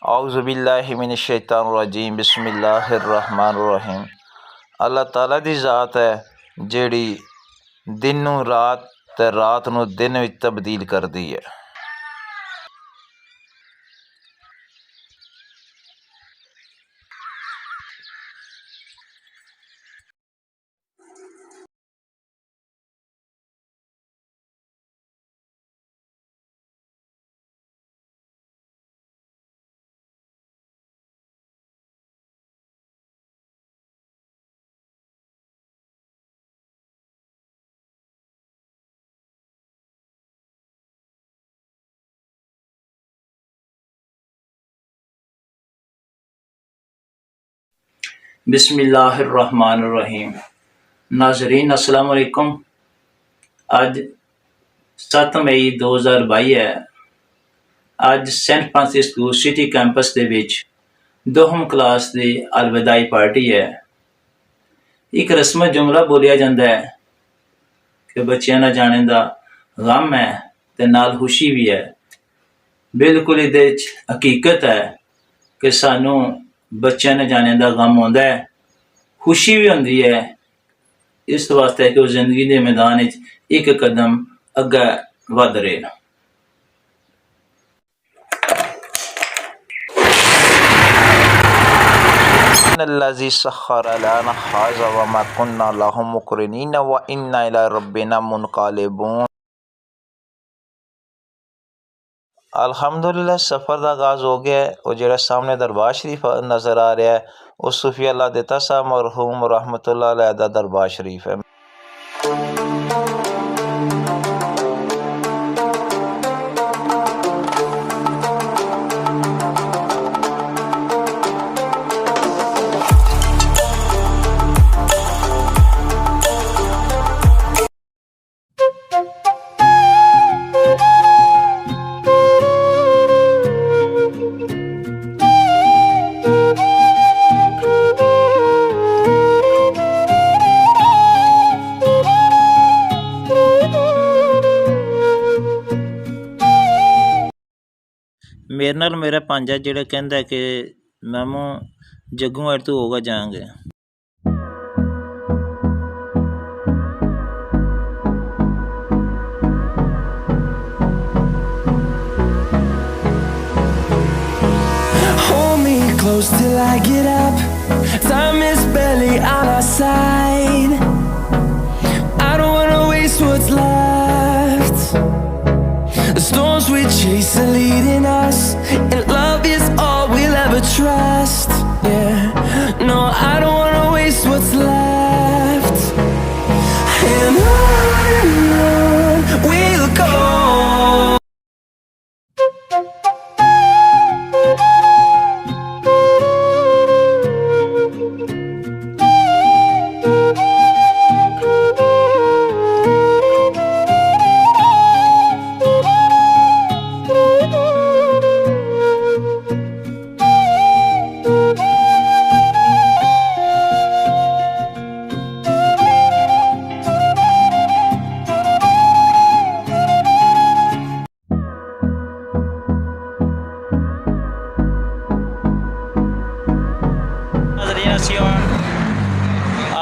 औज़ुबिल्लाहि मिनश्शैतानिर्रजीम बिस्मिल्लाहिर्रहमानिर्रहीम। अल्लाह ताला दी ज़ात है जिहड़ी दिन नूं रात ते रात नूं दिन विच तब्दील करदी है। बिस्मिल्लाहिर्रहमानिर्रहीम। नाज़रीन अस्सलाम वालेकुम। अज 7 मई 2022 है। अज Saint Francis school city campus दे विच 2वीं क्लास की अलवदाई पार्टी है। एक रस्म जुमला बोलिया जाता है कि बच्चों ना जाने का गम है ते नाल खुशी भी है। बिल्कुल इहदे च हकीकत है कि सानू बच्चों ने जाने का गम आउंदा है, खुशी भी होंदी है, इस वास्ते कि वो जिंदगी के मैदान एक कदम अगे वध रहे हैं। इन्नल्लज़ी सख्खर लना हाज़ा व मा कुन्ना लहू मुक़रिनीन व इन्ना इला रब्बिना मुनक़लिबून। अल्हम्दुलिल्लाह सफ़र का आगाज़ हो गया है और जो सामने दरबार शरीफ नज़र आ रहा है वो सूफी अल्लाह देता साहब मरहूम रहमतुल्लाह अलैह दा दरबार शरीफ है। मेरे नाल मेरा भांजा जिहड़ा कहंदा है कि मामू जग्गू अज तू होगा जाएंगे। Hold me close till I get up. Time is barely on our side. I don't wanna waste what's left. The storms we chase are leading us, and love is all we'll ever trust. Yeah, no, I don't wanna waste what's left. And on we'll go.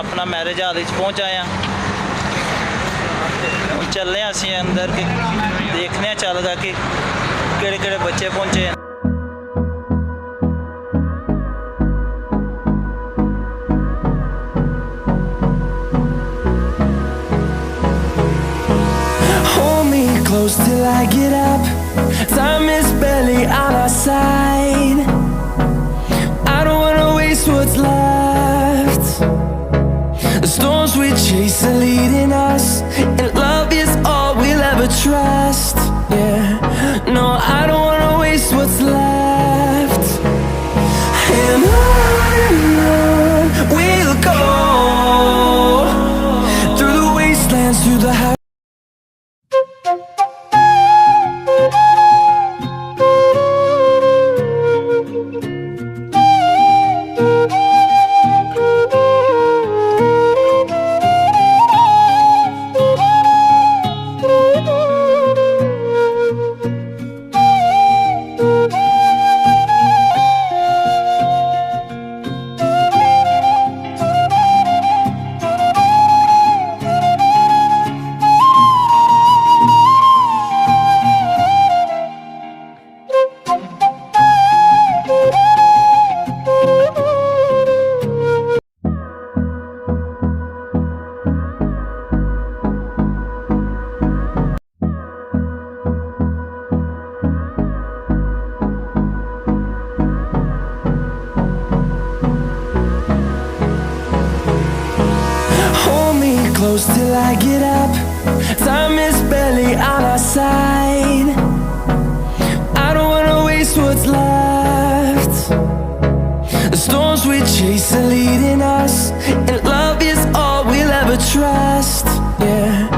अपना marriage hall पहुँच आए हैं। चलने असी अंदर कि देखने चलगा कि केड़े केड़े बच्चे पहुँचे हैं। Hold me close till I get up. Time is barely on our side. I don't wanna waste what's left. The storms we chase are leading us, and love is all we'll ever trust. Yeah, no, I don't wanna waste what's left. And on we'll go, through the wastelands, through the highways. side. I don't wanna waste what's left. The storms we chase are leading us, and love is all we'll ever trust. Yeah.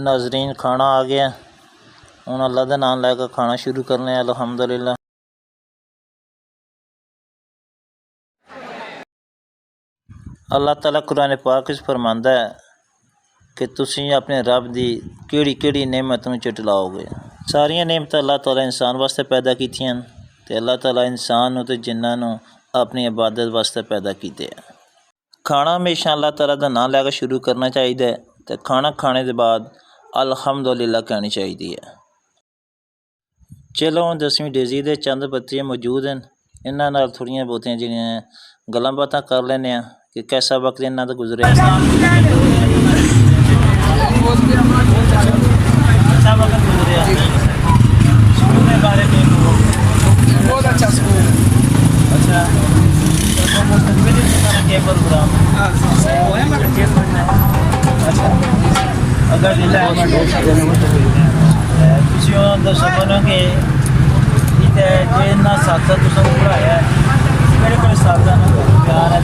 नाजरीन खाना आ गया हुण अल्लाह दा नाम lacquer खाना शुरू करने अल्हम्दुलिल्लाह। अल्लाह ताला कुरान पाक विच फरमांदा है कि तुसीं अपने रब दी केड़ी केड़ी नेमत नूं चटलाओगे। सारियां नेमतां अल्लाह ताला इंसान वास्ते पैदा कीतियां ते अल्लाह ताला इंसान नूं ते जिन्नां नूं अपनी इबादत वास्ते पैदा कीते। खाना हमेशा अल्लाह ताला दा नाम लैकर शुरू करना चाहिए ते खाना खाने दे बाद अल्हम्दुलिल्लाह कहनी चाहिए है। चलो हुण 10वीं डेजी दे चंद बच्चे मौजूद हैं, इन्हां नाल थोड़ियां बहुतियां जिहड़ियां गल्लां बातां कर लैने आ कि कैसा वक्त इन्हां दा गुजरिया। अच्छा वक्त गुजरिया स्कूल के बारे में बहुत अच्छा स्कूल। अच्छा क्या प्रोग्राम? अच्छा अगर तुसीं दस्सो मैनूं कि जिन्ना साथां तुसें पढ़ाया केह्ड़े केह्ड़े साथां प्यार है,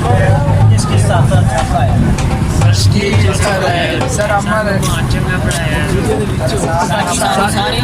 किस किस साथां पढ़ाया? सर अमन चंगा पढ़ाया। सारे